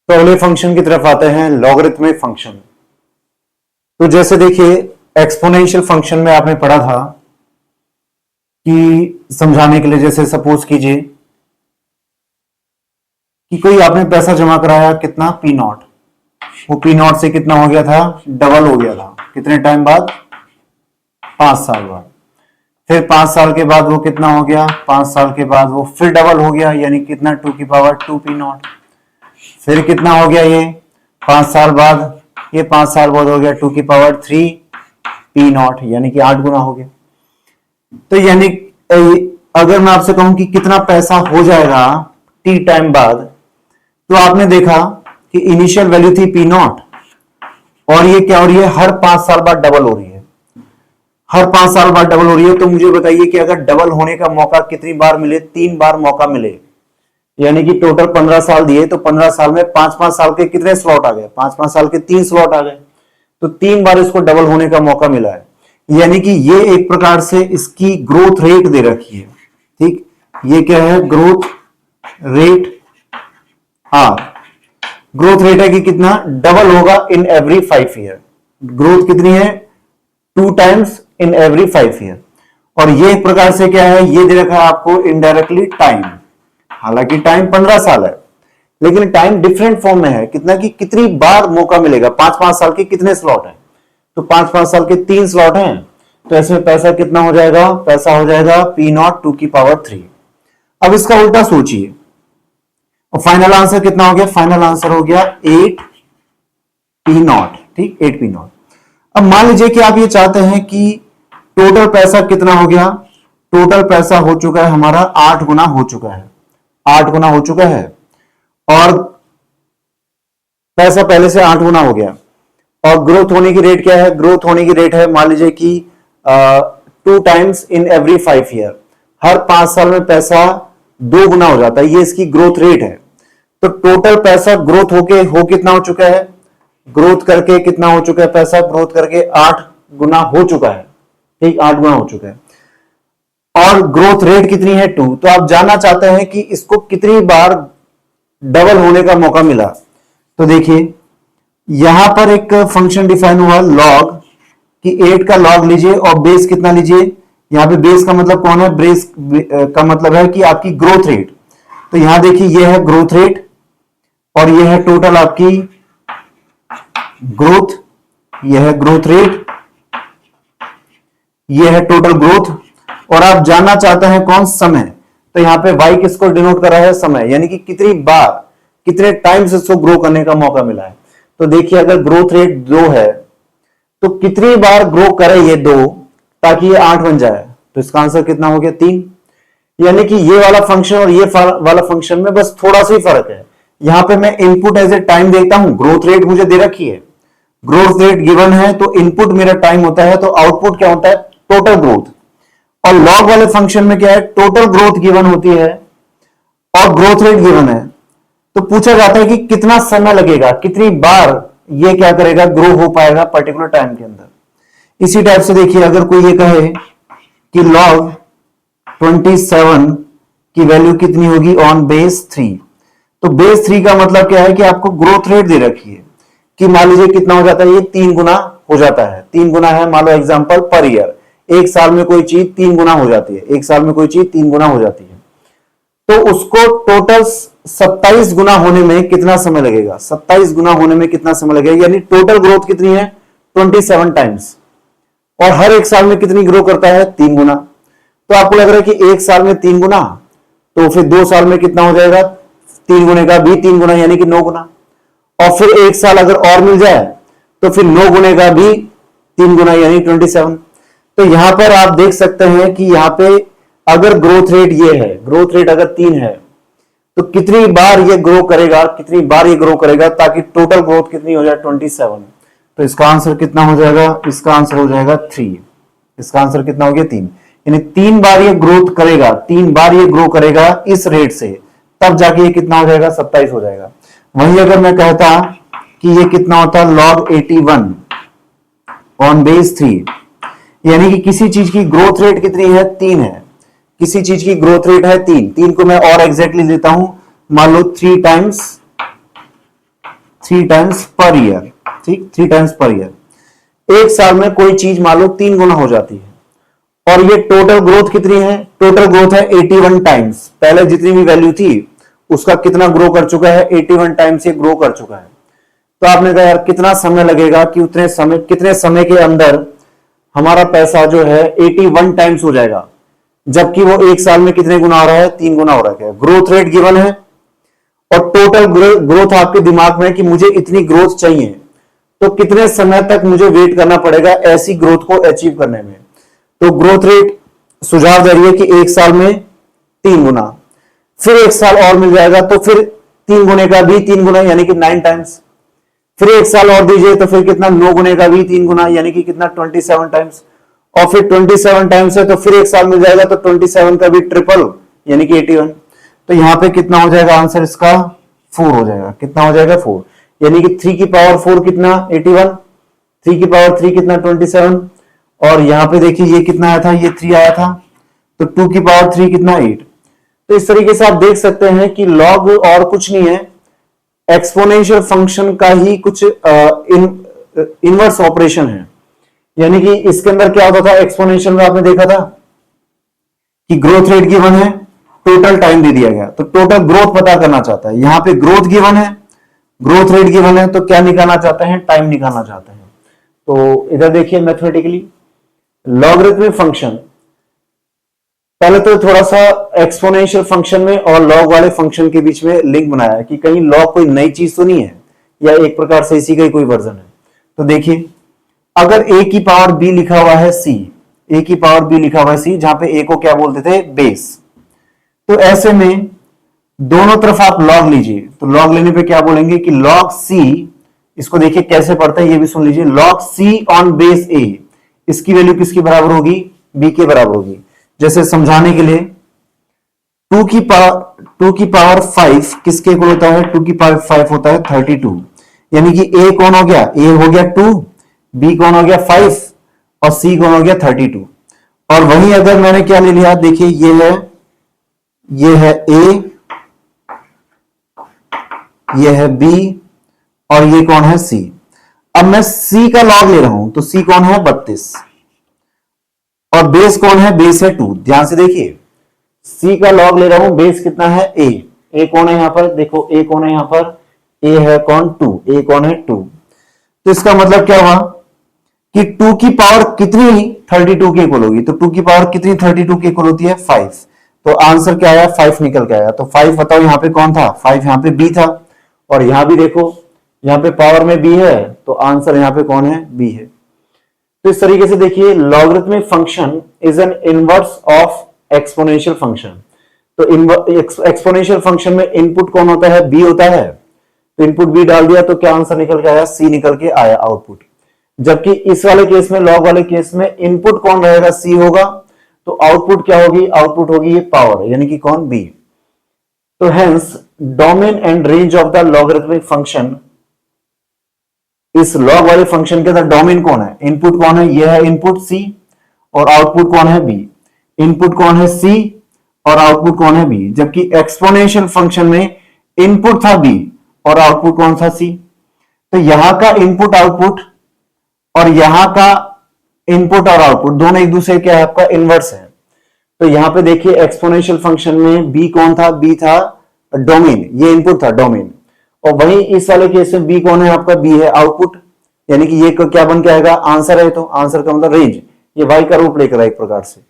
तो अगले फंक्शन की तरफ आते हैं, लॉगरिथमिक फंक्शन। तो जैसे देखिए एक्सपोनेंशियल फंक्शन में आपने पढ़ा था कि समझाने के लिए, जैसे सपोज कीजिए कि कोई आपने पैसा जमा कराया, कितना पी नॉट, वो पी नॉट से कितना हो गया था, डबल हो गया था। कितने टाइम बाद? 5 साल बाद। फिर 5 साल के बाद वो कितना हो गया, 5 साल के बाद वो फिर डबल हो गया, यानी कितना, 2 की पावर 2 पी नॉट। फिर कितना हो गया ये 5 साल बाद, ये 5 साल बाद हो गया 2 की पावर 3 पी नॉट, यानी कि 8 गुना हो गया। तो यानी अगर मैं आपसे कहूं कि कितना पैसा हो जाएगा टी टाइम बाद, तो आपने देखा कि इनिशियल वैल्यू थी पी नॉट, और ये क्या हो रही है, हर 5 साल बाद डबल हो रही है, हर 5 साल बाद डबल हो रही है। तो मुझे बताइए कि अगर डबल होने का मौका कितनी बार मिले? 3 बार मौका मिले, यानी कि टोटल 15 साल दिए, तो 15 साल में 5-5 साल के कितने स्लॉट आ गए? 5-5 साल के 3 स्लॉट आ गए। तो 3 बार इसको डबल होने का मौका मिला है, यानी कि ये एक प्रकार से इसकी ग्रोथ रेट दे रखी है। ठीक, ये क्या है, growth rate R. Growth rate है कि कितना डबल होगा इन एवरी 5 ईयर। ग्रोथ कितनी है? 2 टाइम्स इन एवरी 5 ईयर। और ये एक प्रकार से क्या है, ये दे रखा है आपको इनडायरेक्टली टाइम। हालांकि टाइम 15 साल है, लेकिन टाइम डिफरेंट फॉर्म में है। कितना की कितनी बार मौका मिलेगा? 5-5 साल के कितने स्लॉट हैं? तो 5-5 साल के 3 स्लॉट हैं। तो इसमें पैसा कितना हो जाएगा? पैसा हो जाएगा पी नॉट 2 की पावर 3। अब इसका उल्टा सोचिए, और फाइनल आंसर कितना हो गया? फाइनल आंसर हो गया 8 पी नॉट। ठीक, 8 पी नॉट। अब मान लीजिए कि आप ये चाहते हैं कि टोटल पैसा कितना हो गया? टोटल पैसा हो चुका है हमारा 8 गुना हो चुका है, 8 गुना हो चुका है, और पैसा पहले से 8 गुना हो गया। और ग्रोथ होने की रेट क्या है? ग्रोथ होने की रेट है, मान लीजिए कि 2 टाइम्स इन एवरी 5 ईयर। हर 5 साल में पैसा 2 गुना हो जाता है, ये इसकी ग्रोथ रेट है। तो टोटल पैसा ग्रोथ होके हो कितना हो चुका है? ग्रोथ करके कितना हो चुका है? पैसा ग्रोथ करके 8 गुना हो चुका है। ठीक, 8 गुना हो चुका है, और ग्रोथ रेट कितनी है? 2। तो आप जानना चाहते हैं कि इसको कितनी बार डबल होने का मौका मिला। तो देखिए यहां पर एक फंक्शन डिफाइन हुआ लॉग, कि 8 का लॉग लीजिए और बेस कितना लीजिए। यहां पे बेस का मतलब कौन है? बेस का मतलब है कि आपकी ग्रोथ रेट। तो यहां देखिए ये है ग्रोथ रेट, और ये है टोटल आपकी ग्रोथ, ये है ग्रोथ रेट, ये है टोटल ग्रोथ। और आप जानना चाहते हैं कौन? समय। तो यहां पे y किसको डिनोट कर रहा है? समय, यानी कि कितनी बार, कितने टाइम्स इसको ग्रो करने का मौका मिला है। तो देखिए अगर ग्रोथ रेट 2 है, तो कितनी बार ग्रो करे ये 2 ताकि ये 8 बन जाए। तो इसका आंसर कितना हो गया? 3। यानी कि ये वाला फंक्शन और ये वाला फंक्शन में बस थोड़ा सा ही फर्क है। यहां पे मैं इनपुट एज ए टाइम देखता हूं, ग्रोथ रेट मुझे दे रखी है, ग्रोथ रेट गिवन है, तो इनपुट मेरा टाइम होता है, तो आउटपुट क्या होता है? Total growth. और लॉग वाले फंक्शन में क्या है? टोटल ग्रोथ गिवन होती है और ग्रोथ रेट गिवन है। तो पूछा जाता है कि कितना समय लगेगा, कितनी बार ये क्या करेगा, ग्रो हो पाएगा पर्टिकुलर टाइम के अंदर। इसी टाइप से देखिए अगर कोई ये कहे कि लॉग 27 की वैल्यू कितनी होगी ऑन बेस 3, तो बेस 3 का मतलब क्या है कि आपको ग्रोथ रेट दे रखी है कि मान लीजिए कितना हो जाता है, ये 3 गुना हो जाता है। 3 गुना है, मान लो एग्जांपल पर ईयर, एक साल में कोई चीज 3 गुना हो जाती है, एक साल में कोई चीज 3 गुना हो जाती है। तो उसको टोटल 27 गुना होने में कितना समय लगेगा? 27 गुना होने में कितना समय लगेगा, यानी टोटल ग्रोथ कितनी है? 27 टाइम्स। और हर एक साल में कितनी ग्रो करता है? 3 गुना। तो आपको लग रहा है कि एक साल में 3 गुना, तो फिर 2 साल में कितना हो जाएगा? 3 गुने का भी 3 गुना, यानी कि 9 गुना। और फिर एक साल अगर और मिल जाए तो फिर 9 गुने का भी 3 गुना, यानी 27। तो यहां पर आप देख सकते हैं कि यहां पे अगर ग्रोथ रेट ये है, ग्रोथ रेट अगर 3 है, तो कितनी बार ये ग्रो करेगा, कितनी बार ये ग्रो करेगा ताकि टोटल ग्रोथ कितनी हो जाए? 27। तो इसका आंसर कितना हो जाएगा? इसका आंसर हो जाएगा 3। इसका आंसर कितना हो गया? 3। यानी 3 बार ये ग्रोथ करेगा, 3 बार ये ग्रो करेगा इस रेट से, तब जाके ये कितना हो जाएगा? 27 हो जाएगा। वहीं अगर मैं कहता कि ये कितना होता? लॉग 81 ऑन बेस 3, यानी कि किसी चीज की ग्रोथ रेट कितनी है? 3 है। किसी चीज की ग्रोथ रेट है 3 को मैं और एग्जैक्टली लेता हूं, मान लो 3 टाइम्स 3 टाइम्स पर ईयर, ठीक, 3 टाइम्स पर ईयर। एक साल में कोई चीज मान लो 3 गुना हो जाती है और ये टोटल ग्रोथ कितनी है, टोटल ग्रोथ है 81 टाइम्स। पहले जितनी भी वैल्यू थी उसका कितना ग्रो कर चुका है, 81 टाइम्स ये ग्रो कर चुका है। तो आपने कहा यार कितना समय लगेगा कि उतने समय, कितने समय के अंदर हमारा पैसा जो है 81 टाइम्स हो जाएगा, जबकि वो एक साल में कितने गुना हो रहा है, 3 गुना हो रहा है। ग्रोथ रेट गिवन है और टोटल ग्रोथ आपके दिमाग में है कि मुझे इतनी ग्रोथ चाहिए, तो कितने समय तक मुझे वेट करना पड़ेगा ऐसी ग्रोथ को अचीव करने में। तो ग्रोथ रेट सुझाव दे रही है कि एक साल में 3 गुना, फिर एक साल और मिल जाएगा तो फिर 3 गुने का भी 3 गुना यानी कि 9 टाइम्स, फिर एक साल और दीजिए तो फिर कितना 9 गुने का भी 3 गुना यानी कि कितना 27 टाइम्स, और फिर 27 टाइम्स है तो फिर एक साल मिल जाएगा तो 27 का भी ट्रिपल यानी कि 81। तो यहां पे कितना हो जाएगा आंसर इसका 4 हो जाएगा। कितना हो जाएगा 4, यानी कि 3 की पावर 4 कितना 81, 3 की पावर 3 कितना 27, और यहां पे देखिए ये कितना आया था, ये 3 आया था, तो 2 की पावर 3 कितना 8। तो इस तरीके से आप देख सकते हैं कि लॉग और कुछ नहीं है, एक्सपोनेंशियल फंक्शन का ही कुछ इनवर्स ऑपरेशन है। यानी कि इसके अंदर क्या होता था, एक्सपोनेंशियल में आपने देखा था कि ग्रोथ रेट गिवन है, टोटल टाइम दे दिया गया, तो टोटल ग्रोथ पता करना चाहता है। यहां पे ग्रोथ गिवन है, ग्रोथ रेट गिवन है, तो क्या निकालना चाहते हैं, टाइम निकालना चाहते हैं। तो इधर देखिए मैथमेटिकली लॉगरिथमिक फंक्शन, पहले तो थोड़ा सा एक्सपोनेंशियल फंक्शन में और लॉग वाले फंक्शन के बीच में लिंक बनाया है कि कहीं लॉग कोई नई चीज तो नहीं है या एक प्रकार से इसी का ही कोई वर्जन है। तो देखिए अगर a की पावर b लिखा हुआ है c, a की पावर b लिखा हुआ है c, जहां पे a को क्या बोलते थे, बेस, तो ऐसे में दोनों तरफ आप लॉग लीजिए, तो लॉग लेने पे क्या बोलेंगे कि लॉग c, इसको देखिए कैसे पढ़ते हैं ये भी सुन लीजिए, log c on base a, इसकी वैल्यू किसकी बराबर होगी, b के बराबर होगी। जैसे समझाने के लिए 2 की पावर 5 किसके इक्वल होता है, 2 की पावर 5 होता है 32, यानी कि a कौन हो गया, a हो गया 2, b कौन हो गया 5 और c कौन हो गया 32। और वहीं अगर मैंने क्या ले लिया, देखिए ये है a, ये है b और ये कौन है c। अब मैं c का लॉग ले रहा हूं तो c कौन है 32 और बेस कौन है, बेस है 2। ध्यान से देखिए c का लॉग ले रहा हूं, बेस कितना है a कौन है यहां पर, देखो a कौन है यहां पर, a है कौन 2, a कौन है 2। तो इसका मतलब क्या हुआ कि 2 की पावर कितनी 32 के इक्वल होगी, तो 2 की पावर कितनी 32 के इक्वल होती है 5। तो आंसर क्या आया 5 निकल के आया। तो 5 बताओ यहां पे कौन था, 5 यहां पे b था, और यहां भी देखो यहां पे पावर में b है, तो आंसर यहां पे कौन है, b है। तो इस तरीके से देखिए logarithmic function is an inverse of exponential function. तो एक्सपोनेंशियल फंक्शन में इनपुट कौन होता है, b होता है, तो इनपुट b डाल दिया तो क्या आंसर निकल के आया, c निकल के आया आउटपुट। जबकि इस वाले केस में, लॉग वाले केस में इनपुट कौन रहेगा, c होगा, तो आउटपुट क्या होगी, आउटपुट होगी ये पावर यानी कि कौन, b। तो hence domain and range of the logarithmic function, इस लॉग वाले फंक्शन के अंदर डोमेन कौन है, इनपुट कौन है, ये है इनपुट c और आउटपुट कौन है b। इनपुट कौन है c और आउटपुट कौन है b, जबकि एक्सपोनेंशियल फंक्शन में इनपुट था b और आउटपुट कौन था c। तो यहां का इनपुट आउटपुट और यहां का इनपुट और आउटपुट दोनों एक दूसरे क्या है, आपका इनवर्स है। तो यहां पे देखिए एक्सपोनेंशियल फंक्शन में b कौन था, b था डोमेन, ये इनपुट था डोमेन, और वहीं इस वाले केस में b कौन है आपका, b है आउटपुट, यानी कि ये क्या बन के आएगा, आंसर है, तो आंसर का मतलब रेंज, ये y का रूप लेकर एक प्रकार से।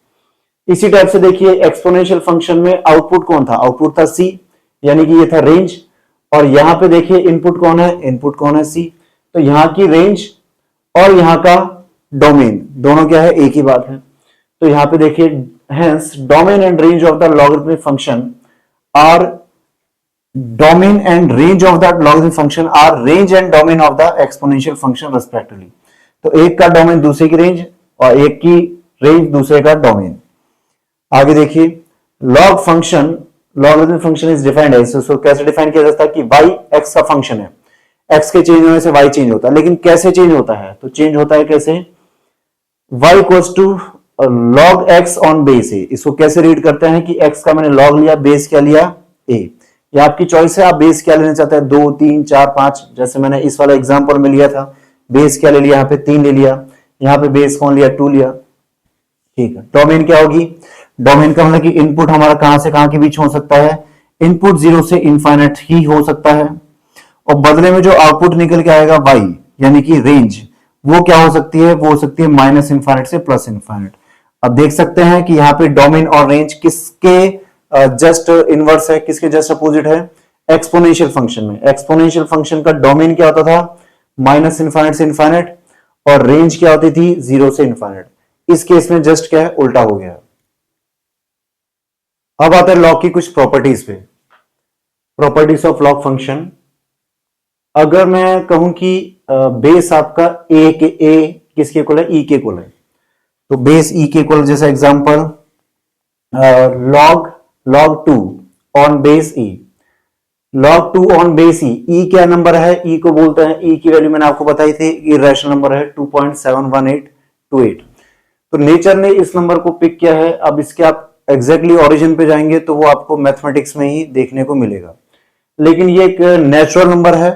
इसी टाइप से देखिए एक्सपोनेंशियल फंक्शन में आउटपुट कौन था, आउटपुट था c, यानी कि ये था रेंज, और यहां पे देखिए इनपुट कौन है, इनपुट कौन है c, तो यहां की रेंज और यहां का डोमेन दोनों क्या है, एक ही बात है। तो यहां पे देखिए hence domain and range of the logarithmic function are, domain and range of the logarithmic function are range and domain of the exponential function respectively. तो एक का डोमेन दूसरे की रेंज और एक की रेंज दूसरे का डोमेन। आगे देखिए log function, logarithmic function is defined है, इसको कैसे डिफाइन किया जाता है कि y x का फंक्शन है, x के चेंज होने से y चेंज होता है, लेकिन कैसे चेंज होता है, तो चेंज होता है कैसे, y equals to log x on base a। इसको कैसे रीड करते हैं कि x का मैंने log लिया, बेस क्या लिया a, ये आपकी चॉइस है, आप बेस क्या लेना चाहते हैं, 2, 3, 4, 5। जैसे मैंने इस वाला एग्जांपल में लिया था, बेस क्या ले लिया, यहाँ पे 3 ले लिया, यहाँ पे बेस कौन लिया, 2 लिया। ठीक है, डोमेन क्या होगी, डोमेन का मतलब कि इनपुट हमारा कहां से कहां के बीच हो सकता है, इनपुट 0 से इनफाइनाइट ही हो सकता है, और बदले में जो आउटपुट निकल के आएगा y यानी कि रेंज, वो क्या हो सकती है, वो हो सकती है माइनस इनफाइनाइट से प्लस इनफाइनाइट। अब देख सकते हैं कि यहाँ पे डोमेन और रेंज किसके जस्ट इनवर्स है, किसके जस्ट अपोजिट है, एक्सपोनेंशियल फंक्शन में। एक्सपोनेंशियल फंक्शन का डोमेन क्या होता था, माइनस इनफाइनाइट से इनफाइनाइट, और रेंज क्या होती थी, 0 से इनफाइनाइट। इस केस में जस्ट क्या है, उल्टा हो गया। अब आता है लॉग की कुछ प्रॉपर्टीज पे, प्रॉपर्टीज ऑफ लॉग फंक्शन। अगर मैं कहूं कि बेस आपका ए किसके इक्वल है, ई के इक्वल है, तो बेस ई के इक्वल, जैसे example log 2 on base E, log 2 on base E क्या नंबर है, ई को बोलते हैं, ई की वैल्यू मैंने आपको बताई थी, इरेशनल नंबर है 2.71828। तो नेचर ने इस नंबर को पिक किया है। अब इसके आप एग्जैक्टली ओरिजिन पे जाएंगे तो वो आपको मैथमेटिक्स में ही देखने को मिलेगा, लेकिन ये एक नेचुरल नंबर है।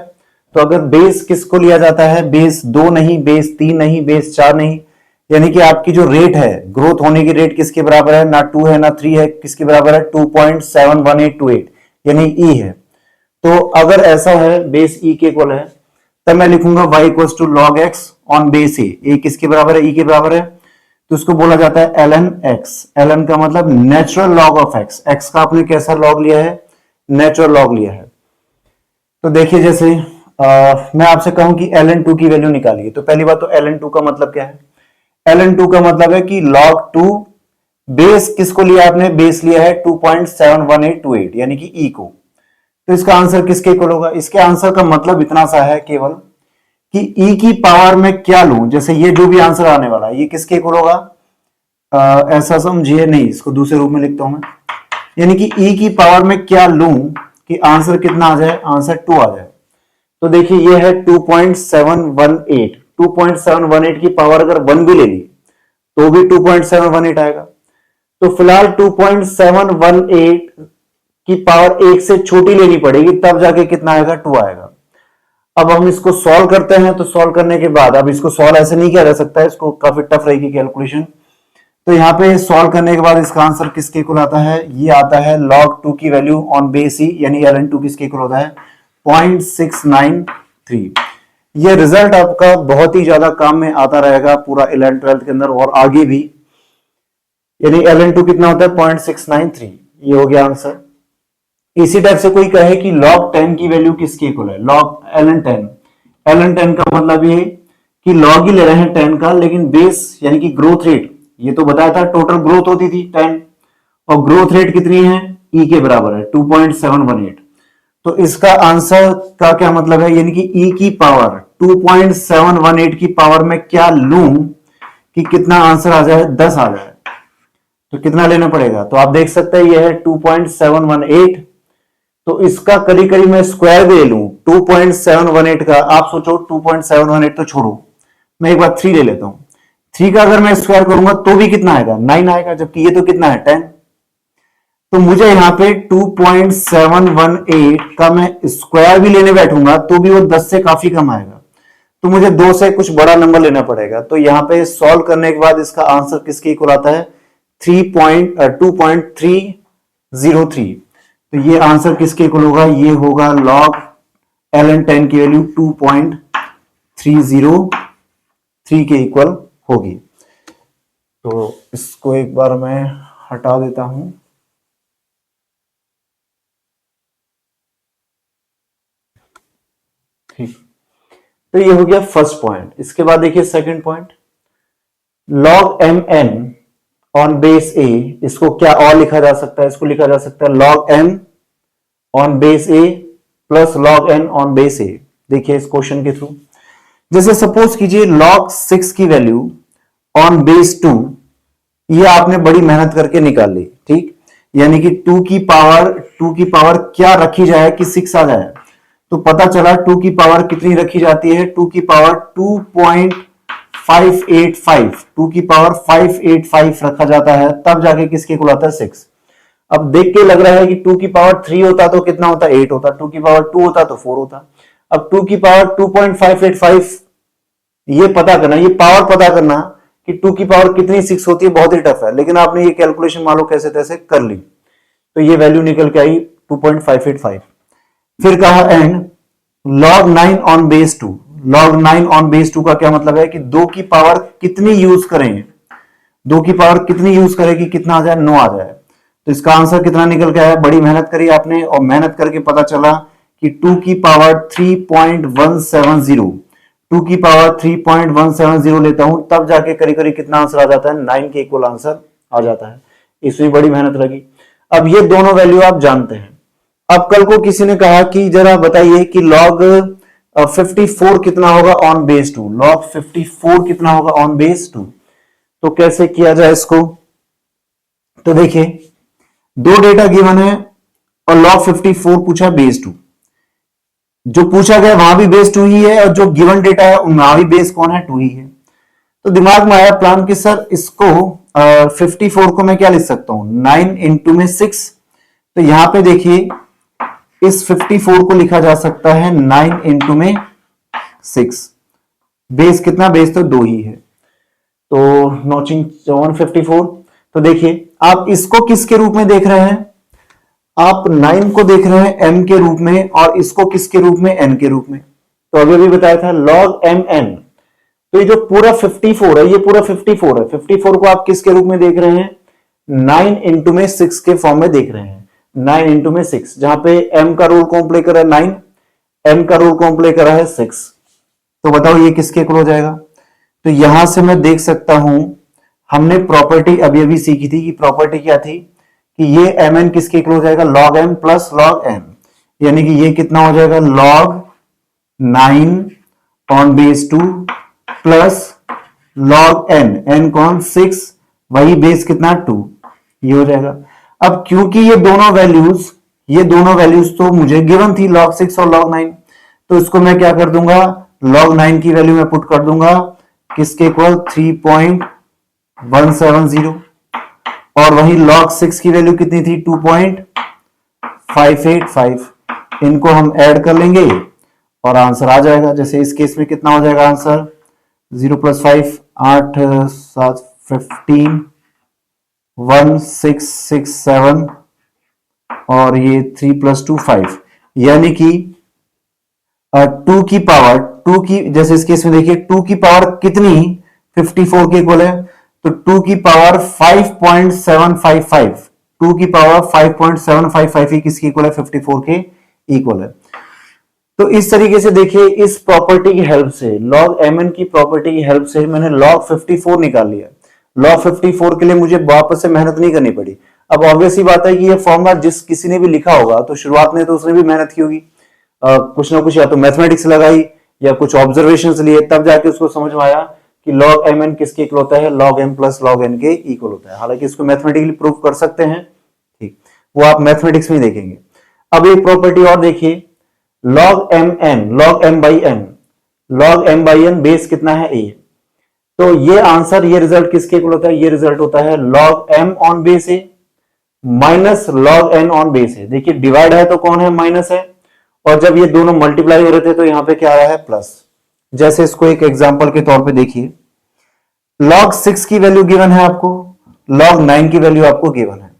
तो अगर बेस किसको लिया जाता है, बेस 2 नहीं, बेस 3 नहीं, बेस 4 नहीं, यानी कि आपकी जो रेट है, ग्रोथ होने की रेट किसके बराबर है, ना 2 है ना 3 है, किसके बराबर है, 2.71828 यानी ई है। तो अगर ऐसा है, बेस ई के इक्वल है, तब मैं लिखूंगा y equals to log X on base A किसके बराबर है, ई के बराबर है, तो उसको बोला जाता है ln x। ln का मतलब natural log of x, x का आपने कैसा लॉग लिया है, नेचुरल लॉग लिया है। तो देखिए जैसे मैं आपसे कहूं कि ln2 की वैल्यू निकालिए, तो पहली बात तो ln2 का मतलब क्या है, ln2 का मतलब है कि log 2 बेस किसको लिया आपने, बेस लिया है 2.71828 यानी कि e को। तो इसका आंसर किसके इक्वल होगा, इसके आंसर का मतलब इतना सा है केवल कि e की पावर में क्या लूं, जैसे ये जो भी आंसर आने वाला है ये किसके इक्वल होगा, ऐसा समझिए, नहीं इसको दूसरे रूप में लिखता हूं मैं, यानी कि e की पावर में क्या लूं कि आंसर कितना आ जाए, आंसर 2 आ जाए। तो देखिए ये है 2.718, 2.718 की पावर अगर 1 भी ले ली तो भी 2.718 आएगा। तो फिलहाल 2.718 की पावर 1 से छोटी लेनी पड़ेगी, तब जाके कितना आएगा, 2 आएगा। अब हम इसको सॉल्व करते हैं, तो सॉल्व करने के बाद, अब इसको सॉल्व ऐसे नहीं किया जा सकता है, इसको काफी टफ रहेगी कैलकुलेशन। तो यहाँ पे सॉल्व करने के बाद इसका आंसर किसके इक्वल आता है, ये आता है log 2 की वैल्यू ऑन बेस ई यानी ln2 किसके इक्वल होता है, 0.693। ये रिजल्ट आपका बहुत ही ज्यादा काम में आता रहेगा पूरा 11th-12th के अंदर और आगे भी, यानी ln2 कितना होता है, 0.693। ये हो गया आंसर। इसी टाइप से कोई कहे कि log 10 की वैल्यू किसके इक्वल है, log ln10 का मतलब ये कि log ही ले रहे हैं 10 का, लेकिन बेस यानी कि ग्रोथ रेट, ये तो बताया था टोटल ग्रोथ होती थी 10, और ग्रोथ रेट कितनी है, ई के बराबर है 2.718। तो इसका आंसर का क्या मतलब है, यानी कि ई की पावर 2.718 की पावर में क्या लूं कि कितना आंसर आ जाए, 10 आ जाए, तो कितना लेना पड़ेगा। तो आप देख सकते हैं ये है 2.718, तो इसका करीब करीब मैं स्क्वायर भी ले लूं 2.718 का, आप सोचो 2.718 तो छोड़ो, मैं एक बार 3 ले लेता हूं, 3 का अगर मैं स्क्वायर करूंगा तो भी कितना आएगा, 9 आएगा, जबकि ये तो कितना है 10। तो मुझे यहां पे 2.718 का मैं स्क्वायर भी लेने बैठूंगा तो भी वो 10 से काफी कम आएगा, तो मुझे 2 से कुछ बड़ा नंबर लेना पड़ेगा। तो यहां पे सॉल्व करने के बाद इसका आंसर किसके इक्वल आता है, 2.303। तो ये आंसर किसके इक्वल होगा, ये होगा log ln10 की वैल्यू 2.303 के इक्वल होगी। तो इसको एक बार मैं हटा देता हूं। ठीक, तो ये हो गया फर्स्ट पॉइंट। इसके बाद देखिए second point, log mn on base A, इसको क्या और लिखा जा सकता है, इसको लिखा जा सकता है log m on base A plus log n on base A. देखिए इस क्वेश्चन के थ्रू, जैसे सपोज कीजिए log 6 की वैल्यू ऑन बेस 2, ये आपने बड़ी मेहनत करके निकाल ली, ठीक, यानी कि 2 की पावर क्या रखी जाए कि 6 आ जाए, तो पता चला 2 की पावर कितनी रखी जाती है, 2 की पावर 2.585, 2 की पावर 585 रखा जाता है, तब जाके किसके इक्वल आता है 6। अब देख के लग रहा है कि 2 की पावर 3 होता तो कितना होता, 8 होता, 2 की पावर 2 होता तो 4 होता। अब 2 की पावर 2.585 ये पता करना, ये पावर पता करना कि 2 की पावर कितनी 6 होती है, बहुत ही टफ है, लेकिन आपने ये कैलकुलेशन मान लो कैसे तैसे कर ली, तो ये वैल्यू निकल के आई 2.585। फिर कहा and log 9 on base 2। log 9 on base 2 का क्या मतलब है कि 2 की पावर कितनी यूज करेंगे, 2 की पावर कितनी यूज करेगी, कितना आ जाए, 9 आ जाए। तो इसका आंसर कितना निकल के आया, बड़ी मेहनत करी आपने और मेहनत करके पता चला कि 2 की पावर 3.170, 2 की पावर 3.170 लेता हूं तब जाके करीब करीब कितना आंसर आ जाता है, 9 के इक्वल आंसर आ जाता है। इसमें बड़ी मेहनत लगी। अब ये दोनों वैल्यू आप जानते हैं। अब कल को किसी ने कहा कि जरा बताइए कि log 54 कितना होगा ऑन बेस 2, log 54 कितना होगा ऑन बेस 2, तो कैसे किया जाए इसको। तो देखिए दो डेटा गिवन है और log 54 पूछा बेस 2, जो पूछा गया वहां भी बेस 2 ही है और जो गिवन डेटा है वहां भी बेस कौन है, 2 ही है। तो दिमाग में आया प्लान कि सर इसको 54 को मैं क्या लिख सकता हूं, 9 इंटू में 6। तो यहां पे देखिए इस 54 को लिखा जा सकता है 9 इंटू में 6। बेस कितना, बेस तो 2 ही है, तो नॉचिंग 154। तो देखिए आप इसको किसके रूप में देख रहे हैं, आप 9 को देख रहे हैं m के रूप में और इसको किसके रूप में, n के रूप में। तो अभी भी बताया था log mn। तो ये जो पूरा 54 है, ये पूरा 54 है, 54 को आप किसके रूप में देख रहे हैं, 9 इंटू में 6 के फॉर्म में देख रहे हैं। 9 इंटू में 6, जहां पे m का रोल कौन प्ले कर रहा है, 9, m का रोल कौन प्ले कर रहा है, 6। तो बताओ ये किसके इक्वल हो जाएगा। तो यहां से मैं देख सकता हूं, हमने प्रॉपर्टी अभी अभी सीखी थी कि प्रॉपर्टी क्या थी कि ये mn किसके इक्वल हो जाएगा, log m plus log n, यानी कि ये कितना हो जाएगा log 9 on base 2 plus log n कौन 6, वही बेस कितना 2, ये हो जाएगा। अब क्योंकि ये दोनों वैल्यूज तो मुझे गिवन थी log 6 और log 9, तो इसको मैं क्या कर दूंगा, log 9 की वैल्यू मैं पुट कर दूंगा किसके इक्वल 3.170 और वही log 6 की वैल्यू कितनी थी 2.585। इनको हम ऐड कर लेंगे और आंसर आ जाएगा। जैसे इस केस में कितना हो जाएगा आंसर, 0 + 5 8 7 15 1667 और ये 3 + 2 5, यानी कि 2 की पावर 2 की, जैसे इस केस में देखिए 2 की पावर कितनी 54 के इक्वल है, तो 2 की पावर 5.755, 2 की पावर 5.755 ही किसकी इक्वल है, 54 के इक्वल है। तो इस तरीके से देखिए इस प्रॉपर्टी की हेल्प से, log mn की प्रॉपर्टी की हेल्प से मैंने log 54 निकाल लिया। log 54 के लिए मुझे वापस से मेहनत नहीं करनी पड़ी। अब ऑब्वियस ही बात है कि ये फॉर्मूला जिस किसी ने भी लिखा होगा तो शुरुआत में तो उसने भी मेहनत की होगी, कुछ ना कुछ या तो मैथमेटिक्स लगाई या कुछ ऑब्जर्वेशंस लिए, तब जाके उसको समझ में आया कि log mn किसके इक्वल होता है, log m plus log n के इक्वल होता है। हालांकि इसको मैथमेटिकली प्रूव कर सकते हैं, ठीक, वो आप मैथमेटिक्स में देखेंगे। अब एक प्रॉपर्टी और देखिए, log mn, log m by n, log m by n base कितना है a, तो ये आंसर, ये रिजल्ट किसके इक्वल होता है, ये रिजल्ट होता है log m on base a minus log n on base a। देखिए डिवाइड है तो कौन है, माइनस है, और जब ये दोनों मल्टीप्लाई हो रहे थे तो यहां पे क्या आ रहा है, प्लस। जैसे इसको एक एग्जांपल के तौर पे देखिए, log 6 की वैल्यू गिवन है आपको, log 9 की वैल्यू आपको गिवन है।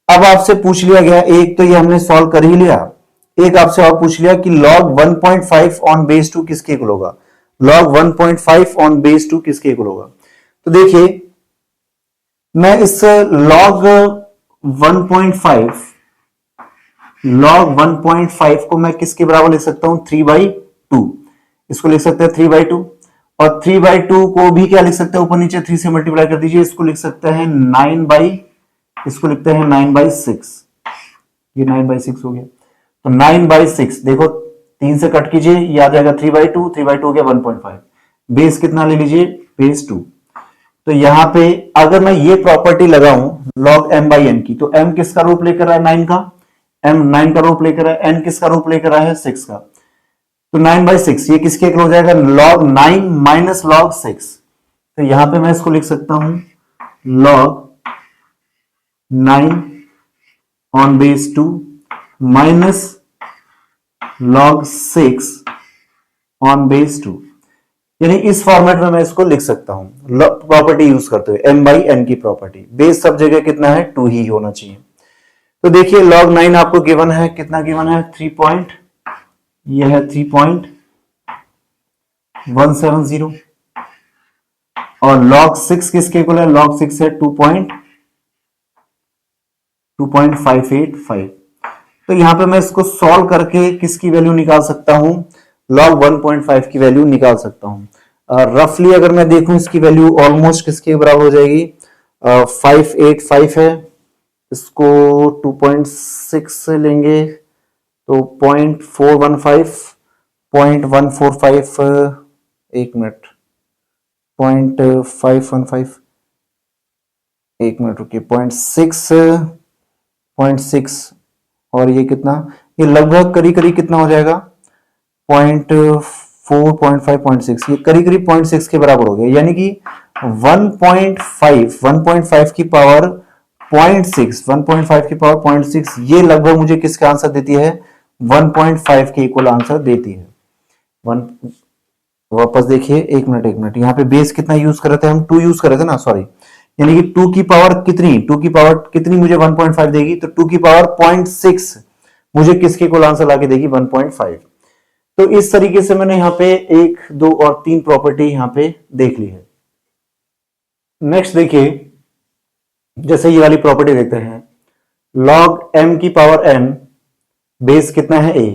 अब आपसे पूछ लिया गया, एक तो ये हमने सॉल्व कर ही लिया, एक आपसे और पूछ लिया कि log 1.5 ऑन बेस 2 किसके इक्वल होगा, log 1.5 ऑन बेस 2 किसके इक्वल होगा। तो देखिए मैं इस log 1.5 को मैं किसके बराबर लिख सकता हूं, 3/2, इसको लिख सकते हैं 3/2, और 3/2 को भी क्या लिख सकते हैं, ऊपर नीचे 3 से मल्टीप्लाई कर दीजिए, इसको लिख सकते हैं 9/6, ये 9/6 हो गया। तो 9/6 देखो 3 से कट कीजिए, ये आ जाएगा 3/2, 3/2 हो गया 1.5, बेस कितना ले लीजिए, बेस 2। तो यहां पे अगर मैं ये प्रॉपर्टी लगाऊं log m by n की, तो m किसका रूप लेकर रहा है, 9 का, m 9 का रूप लेकर रहा है, n किसका रूप लेकर रहा है, 6 का। तो 9/6 ये किसके इक्वल हो जाएगा, log 9 माइनस log 6। तो यहां पे मैं इसको लिख सकता हूं log 9 on base 2 minus log 6 on base 2, यानी इस फॉर्मेट में मैं इसको लिख सकता हूं प्रॉपर्टी यूज करते हुए, m बाई n की प्रॉपर्टी। बेस सब जगह कितना है 2 ही होना चाहिए। तो देखिए log 9 आपको गिवन है, कितना गिवन है 3 पॉइंट, यह है 3.170 और log 6 किसके इक्वल है, log 6 है 2.585। तो यहां पे मैं इसको सॉल्व करके किसकी वैल्यू निकाल सकता हूं, log 1.5 की वैल्यू निकाल सकता हूं। रफली अगर मैं देखूं इसकी वैल्यू ऑलमोस्ट किसके बराबर हो जाएगी, 585 है, इसको 2.6 से लेंगे तो 0.415, 0.145, एक मिनट, 0.515, एक मिनट रुकिए, 0.6 और ये कितना, ये लगभग करीब करीब कितना हो जाएगा 0.4, 0.5, 0.6, ये करीब करीब 0.6 के बराबर हो गया, यानी कि 1.5 की पावर 0.6, 1.5 की पावर 0.6, ये लगभग मुझे किसका आंसर देती है, 1.5 के इक्वल आंसर देती है। वापस देखिए, एक मिनट, यहाँ पे बेस कितना यूज कर रहे थे हम, 2 यूज कर रहे थे ना, सॉरी, यानी कि 2 की पावर कितनी, 2 की पावर कितनी मुझे 1.5 देगी, तो 2 की पावर 0.6 मुझे किसके इक्वल आंसर लाके देगी 1.5। तो इस तरीके से मैंने यहाँ पे 1, 2 और 3 प्रॉपर्टी यहाँ पे देख ली है। नेक्स्ट देखिए, जैसे ये वाली प्रॉपर्टी देखते हैं, log m की पावर n, बेस कितना है a,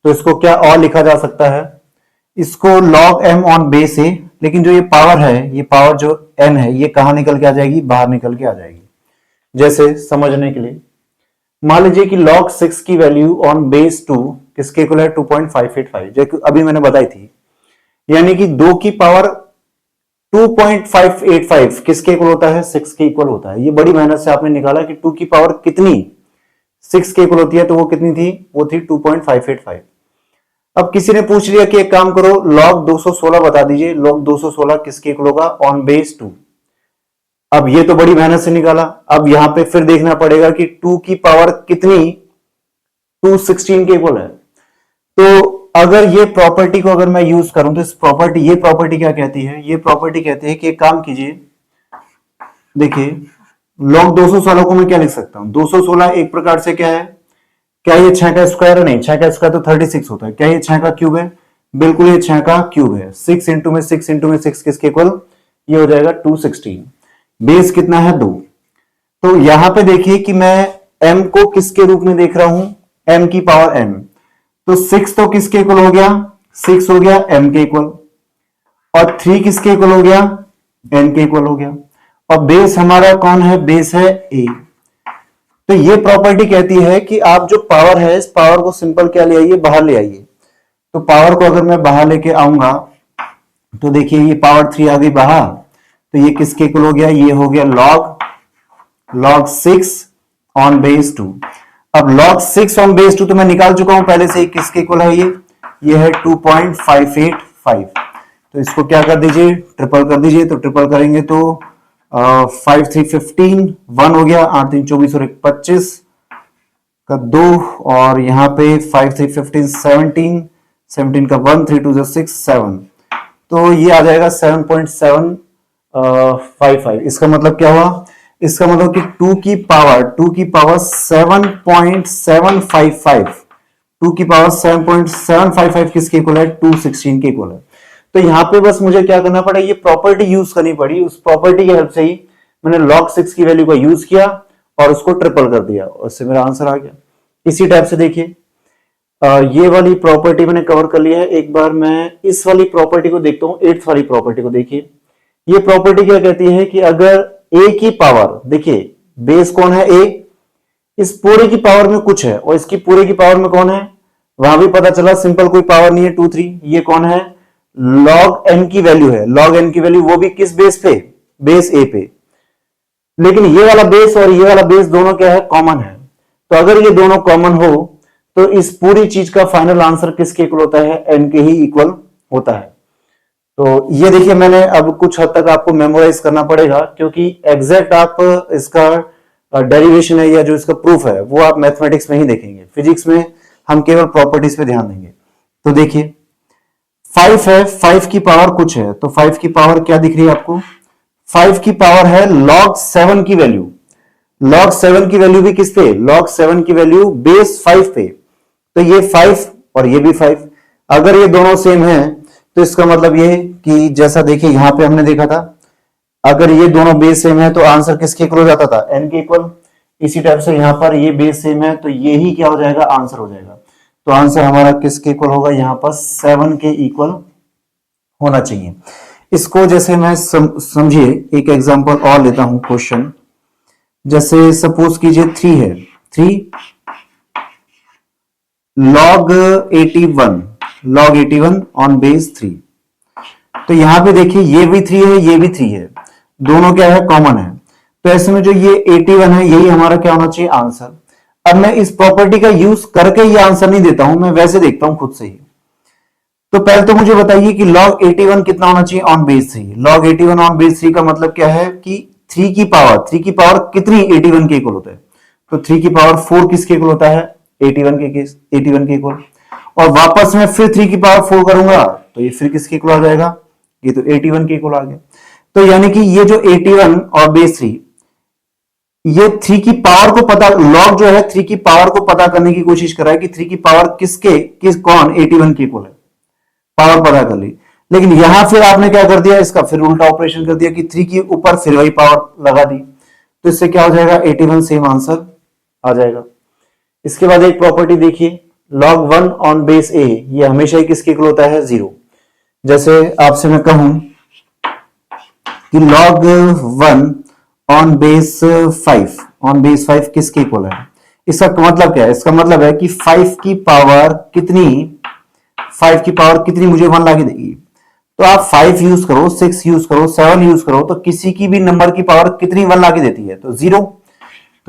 तो इसको क्या और लिखा जा सकता है, इसको log m on base a, लेकिन जो ये पावर है, ये पावर जो n है, ये कहां निकल के आ जाएगी, बाहर निकल के आ जाएगी। जैसे समझने के लिए मान लीजिए कि log 6 की वैल्यू ऑन बेस 2 किसके इक्वल है 2.585, जो अभी मैंने बताई थी, यानी कि 2 की पावर 2.585 किसके इक्वल होता है, 6 के इक्वल होता है। ये बड़ी मेहनत से आपने निकाला कि 2 की पावर कितनी 6 के इक्वल होती है, तो वो कितनी थी, वो थी 2.585। अब किसी ने पूछ लिया कि एक काम करो, log 216 बता दीजिए, log 216 किसके इक्वल होगा ऑन बेस 2। अब ये तो बड़ी मेहनत से निकाला, अब यहां पे फिर देखना पड़ेगा कि 2 की पावर कितनी 216 के इक्वल है। तो अगर ये प्रॉपर्टी को अगर मैं यूज करूं तो इस प्रॉपर्टी, ये प्रॉपर्टी क्या कहती है, ये प्रॉपर्टी कहती है कि एक काम कीजिए, देखिए log 216 को मैं क्या लिख सकता हूं, 216 एक प्रकार से क्या है, क्या ये 6 का स्क्वायर है, नहीं, 6 का स्क्वायर तो 36 होता है, क्या ये 6 का क्यूब है, बिल्कुल ये 6 का क्यूब है। 6 इंटू में 6 इंटू में 6 किसके इक्वल, ये हो जाएगा 216। बेस कितना है 2। तो यहां पे देखिए कि मैं m को किसके रूप में देख रहा हूं, m की पावर n, तो 6 तो किसके इक्वल हो गया, 6 हो गया m के इक्वल, और 3 किसके इक्वल हो गया, n के इक्वल हो गया, और बेस हमारा कौन है, बेस है a। तो ये प्रॉपर्टी कहती है कि आप जो पावर है, इस पावर को सिंपल क्या ले आइए, बाहर ले आइए। तो पावर को अगर मैं बाहर लेके आऊंगा तो देखिए ये पावर 3 आ गई बाहर, तो ये किसके इक्वल हो गया, ये हो गया log 6 ऑन बेस 2। अब log 6 ऑन बेस 2 तो मैं निकाल चुका हूं पहले से ही, किसके इक्वल है ये है 2.585। तो इसको क्या कर दीजिए, ट्रिपल कर दीजिए, तो ट्रिपल करेंगे तो 5 3 15, 1 हो गया, 8 3 24 और 1 25 का 2, और यहाँ पे 5 3 15 17, 17 का 1, 3 2 6 7, तो ये आ जाएगा 7.755। इसका मतलब क्या हुआ, इसका मतलब कि 2 की पावर 7.755, 2 की पावर 7.755 किसके इक्वल है, 216 के इक्वल है। तो यहां पे बस मुझे क्या करना पड़ा, ये प्रॉपर्टी यूज करनी पड़ी, उस प्रॉपर्टी की हेल्प से ही मैंने log 6 की वैल्यू का यूज किया और उसको ट्रिपल कर दिया, और इससे मेरा आंसर आ गया। इसी टाइप से देखिए ये वाली प्रॉपर्टी मैंने कवर कर लिया है। एक बार मैं इस वाली प्रॉपर्टी को देखता हूं, 8th वाली प्रॉपर्टी को देखिए। ये प्रॉपर्टी क्या कहती है कि अगर a की पावर, देखिए बेस कौन है a, इस पूरे की पावर में कुछ है और इसकी पूरे की पावर में कौन है, वहां भी पता चला सिंपल कोई पावर नहीं है 2 3, ये कौन है, log n की वैल्यू है, log n की वैल्यू, वो भी किस बेस पे, बेस a पे। लेकिन ये वाला बेस और ये वाला बेस दोनों क्या है, कॉमन है। तो अगर ये दोनों कॉमन हो तो इस पूरी चीज का फाइनल आंसर किसके इक्वल होता है, n के ही इक्वल होता है। तो ये देखिए मैंने अब कुछ हद तक आपको मेमोराइज करना पड़ेगा, क्योंकि एग्जैक्ट आप इसका डेरिवेशन है या जो इसका प्रूफ है वो आप मैथमेटिक्स में ही देखेंगे, फिजिक्स में हम केवल प्रॉपर्टीज पे ध्यान देंगे। तो देखिए 5 है, 5 की पावर कुछ है, तो 5 की पावर क्या दिख रही है आपको? 5 की पावर है log 7 की वैल्यू। log 7 की वैल्यू भी किस पे? log 7 की वैल्यू बेस 5 पे। तो ये 5 और ये भी 5, अगर ये दोनों सेम है तो इसका मतलब ये कि जैसा देखिए यहां पे हमने देखा था, अगर ये दोनों बेस सेम है तो आंसर किसके इक्वल हो जाता था? n के इक्वल। इसी टाइप से यहां पर ये बेस सेम है तो ये ही क्या हो जाएगा? आंसर हो जाएगा। तो आंसर हमारा किसके इक्वल होगा? यहां पर 7 के इक्वल होना चाहिए। इसको जैसे मैं समझिए एक एग्जांपल और लेता हूं क्वेश्चन, जैसे सपोज कीजिए 3 है, 3 log 81 ऑन बेस 3। तो यहां पे देखिए ये भी 3 है, ये भी 3 है, दोनों क्या है? कॉमन है। तो ऐसे में जो ये 81 है यही हमारा क्या होना चाहिए? आंसर। अब मैं इस प्रॉपर्टी का यूज करके ये आंसर नहीं देता हूं, मैं वैसे देखता हूं खुद से ही। तो पहले तो मुझे बताइए कि log 81 कितना होना चाहिए on base 3? log 81 on base 3 का मतलब क्या है कि 3 की पावर कितनी 81 के इक्वल होता है? तो 3 की पावर 4 किसके इक्वल होता है? 81 के इक्वल। और वापस में फिर 3 की पावर 4 करूंगा तो ये फिर किसके इक्वल आ जाएगा? ये तो 81 के इक्वल आ गया। तो यानी कि ये जो 81 और बेस 3, ये 3 की पावर को पता, log जो है 3 की पावर को पता करने की कोशिश कर रहा है कि 3 की पावर कौन 81 के इक्वल है, पावर पता कर ली। लेकिन यहां फिर आपने क्या कर दिया? इसका फिर उल्टा ऑपरेशन कर दिया कि 3 के ऊपर फिर वही पावर लगा दी। तो इससे क्या हो जाएगा? 81 सेम आंसर आ जाएगा। इसके बाद एक प्रॉपर्टी देखिए, log 1 ऑन बेस a, ये हमेशा ही किसके इक्वल होता है? 0। जैसे आपसे मैं कहूं कि log 1 ऑन बेस 5 किसके इक्वल है? इसका मतलब क्या है? इसका मतलब है कि 5 की पावर कितनी मुझे 1 ला के देगी। तो आप 5 यूज करो, 6 यूज करो, 7 यूज करो, तो किसी की भी नंबर की पावर कितनी 1 ला के देती है? तो 0।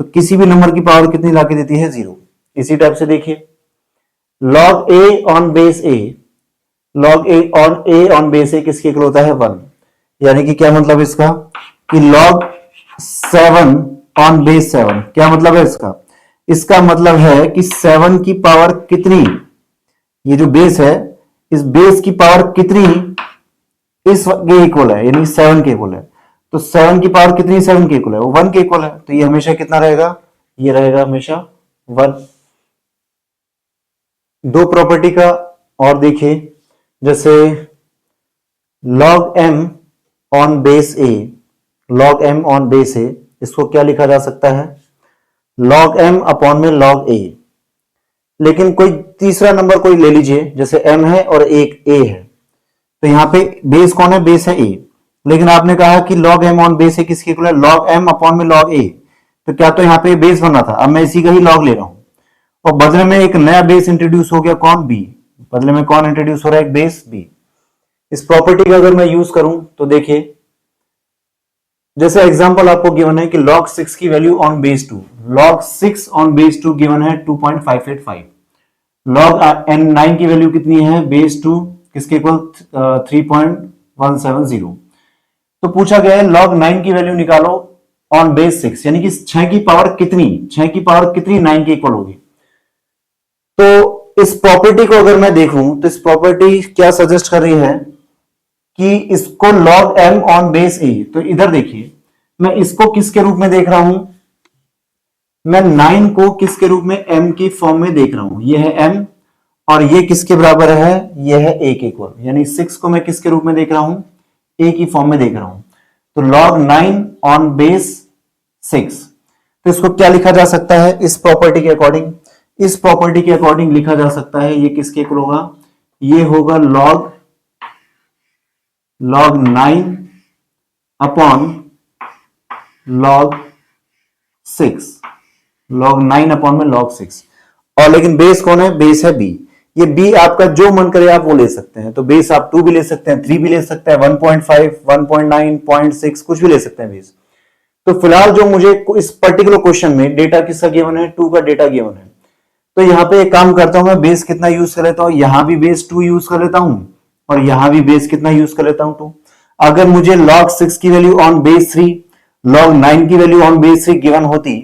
तो किसी भी नंबर की पावर कितनी ला के देती है? 0। इसी टाइप से देखिए log a on base a, log a on base a किसके इक्वल होता है? 1। यानी कि क्या मतलब इसका कि log 7 ऑन बेस 7, क्या मतलब है इसका? इसका मतलब है कि 7 की पावर कितनी, ये जो बेस है इस बेस की पावर कितनी इस के इक्वल है, यानी 7 के इक्वल है। तो 7 की पावर कितनी 7 के इक्वल है? वो 1 के इक्वल है। तो ये हमेशा कितना रहेगा? ये रहेगा हमेशा 1। दो प्रॉपर्टी का और देखिए, जैसे log m on base a, log m on base a, इसको क्या लिखा जा सकता है? log m अपॉन में log a। लेकिन कोई तीसरा नंबर कोई ले लीजिए, जैसे m है और एक a है, तो यहां पे बेस कौन है? बेस है a। लेकिन आपने कहा कि log m on base a किसके इक्वल है? log m अपॉन में log a। तो क्या तो यहां पे बेस बना था, अब मैं इसी का ही log ले रहा हूं और बदले में एक नया बेस इंट्रोड्यूस हो गया, कौन? b। बदले में कौन इंट्रोड्यूस हो रहा है? एक बेस b। इस प्रॉपर्टी का अगर मैं यूज करूं तो देखिए, जैसे एग्जांपल आपको गिवन है कि log 6 की value on base 2, log 6 on base 2 given है 2.585। log n9 की वैल्यू कितनी है? बेस 2 किसके इक्वल? 3.170। तो पूछा गया है log 9 की वैल्यू निकालो ऑन बेस 6, यानी कि 6 की पावर कितनी 9 के इक्वल होगी। तो इस प्रॉपर्टी को अगर मैं देखूं तो इस प्रॉपर्टी क्या सजेस्ट कर रही है कि इसको log m on base a, तो इधर देखिए मैं इसको किसके रूप में देख रहा हूं? मैं 9 को किसके रूप में? m की फॉर्म में देख रहा हूं। ये है m और ये किसके बराबर है? ये है a के इक्वल, यानी 6 को मैं किसके रूप में देख रहा हूं? a की फॉर्म में देख रहा हूं। तो log 9 ऑन बेस 6, तो इसको क्या लिखा जा सकता है इस प्रॉपर्टी के अकॉर्डिंग? इस प्रॉपर्टी के अकॉर्डिंग लिखा जा सकता है, ये किसके इक्वल होगा? ये होगा log 9 upon log 6, log 9 upon में log 6। और लेकिन बेस कौन है? बेस है b। ये b आपका जो मन करे आप वो ले सकते हैं। तो बेस आप 2 भी ले सकते हैं, 3 भी ले सकते हैं, 1.5, 1.9, 0.6 कुछ भी ले सकते हैं बेस। तो फिलहाल जो मुझे इस पर्टिकुलर क्वेश्चन में डेटा किसका गिवन है? 2 का डेटा गिवन है। तो यहां पे एक काम करता हूं, मैं बेस कितना यूज कर लेता हूं? यहां भी बेस 2 यूज कर लेता हूं और यहां भी बेस कितना यूज कर लेता हूं? 2। अगर मुझे log 6 की वैल्यू ऑन बेस 3, log 9 की वैल्यू ऑन बेस 3 गिवन होती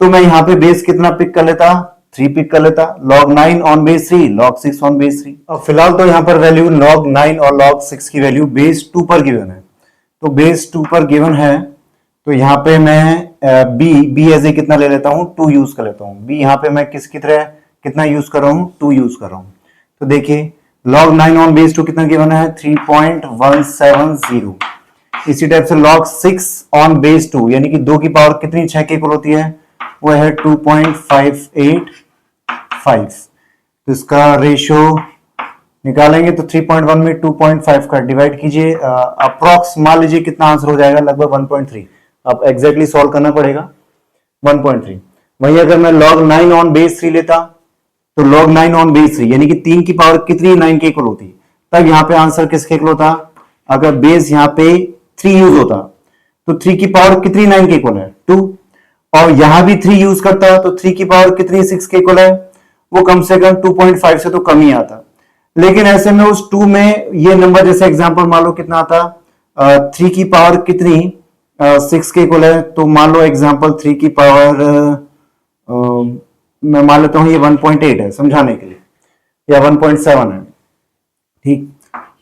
तो मैं यहाँ पे बेस कितना पिक कर लेता, 3 पिक कर लेता, log 9 on base 3, log 6 on base 3। अब फिलहाल तो यहाँ पर वैल्यू log 9 और log 6 की वैल्यू बेस 2 पर गिवन है, तो बेस 2 पर गिवन है, तो यहाँ पे मैं b एज ए कितना ले लेता हूँ, 2 यूज कर लेता हूँ। b यहाँ पे मैं किसकी तरह कितना यूज कर रहा हूँ, 2 यूज कर रहा हूँ। तो देखिए log 9 ऑन बेस 2 कितना गिवन है, 3.170। इसी टाइप से log 6 ऑन बेस 2 यानी कि 2 की पावर कितनी 6 के इक्वल होती है, वो है 2.585। तो इसका रेशियो निकालेंगे तो 3.1 में 2.5 का डिवाइड कीजिए, अप्रोक्स मान लीजिए कितना आंसर हो जाएगा, लगभग 1.3। अब एग्जैक्टली सॉल्व करना पड़ेगा, 1.3। वहीं अगर मैं log 9 ऑन बेस 3 लेता तो log 9 ऑन बेस 3 यानी कि 3 की पावर कितनी 9 के इक्वल होती, तब यहाँ पे आंसर किसके इक्वल होता, अगर बेस यहाँ पे 3 यूज होता तो 3 की पावर कितनी 9 के इक्वल है, 2, और यहां भी 3 यूज करता तो 3 की पावर कितनी 6 के इक्वल है, वो कम से कम 2.5 से तो कम ही आता। लेकिन ऐसे में उस 2 में ये नंबर जैसे एग्जांपल मान लो कितना आता, 3 की पावर कितनी 6 के इक्वल है, तो मान लो एग्जांपल 3 की पावर मैं मान लेता हूं ये 1.8 है समझाने के लिए, या 1.7 है, ठीक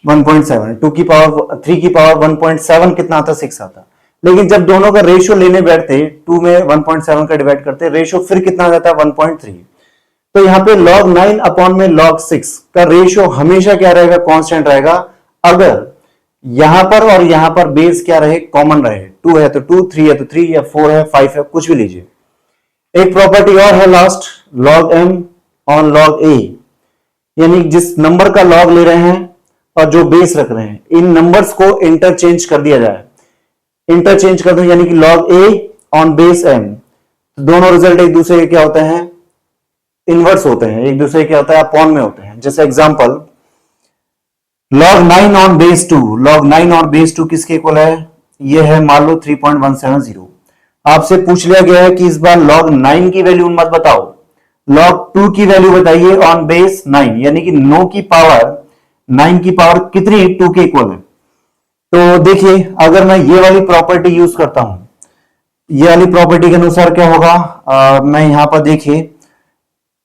1.7 है। 2 की पावर 3 की पावर 1.7 कितना आता, 6 आता। लेकिन जब दोनों का रेशियो लेने बैठते 2 में 1.7 का डिवाइड करते, रेशियो फिर कितना आ जाता है 1.3। तो यहाँ पे log 9 अपॉन में log 6 का रेशियो हमेशा क्या रहेगा, कांस्टेंट रहेगा, अगर यहां पर और यहां पर बेस क्या रहे, कॉमन रहे। 2 है तो 2, 3 है तो 3, या 4 है 5 है, कुछ भी लीजिए। एक प्रॉपर्टी और है last, log m on log a, यानी जिस नंबर का log ले रहे हैं और जो बेस रख रहे हैं, इन नंबर्स को इंटरचेंज कर दिया जाए, इंटरचेंज कर दो, यानी कि log a on base m, तो दोनों रिजल्ट एक दूसरे के क्या होते हैं, इनवर्स होते हैं, एक दूसरे क्या होता है, अपॉन में होते हैं। जैसे example log 9 on base 2, log 9 on base 2 किसके इक्वल है, ये है मान लो 3.170। आपसे पूछ लिया गया है कि इस बार log 9 की वैल्यू मत बताओ, log 2 की वैल्यू बताइए ऑन बेस 9, यानी कि 9 की पावर 9 की पावर कितनी 2 के इक्वल है। तो देखिए अगर मैं ये वाली प्रॉपर्टी यूज करता हूं, ये वाली प्रॉपर्टी के अनुसार क्या होगा, मैं यहां पर देखिए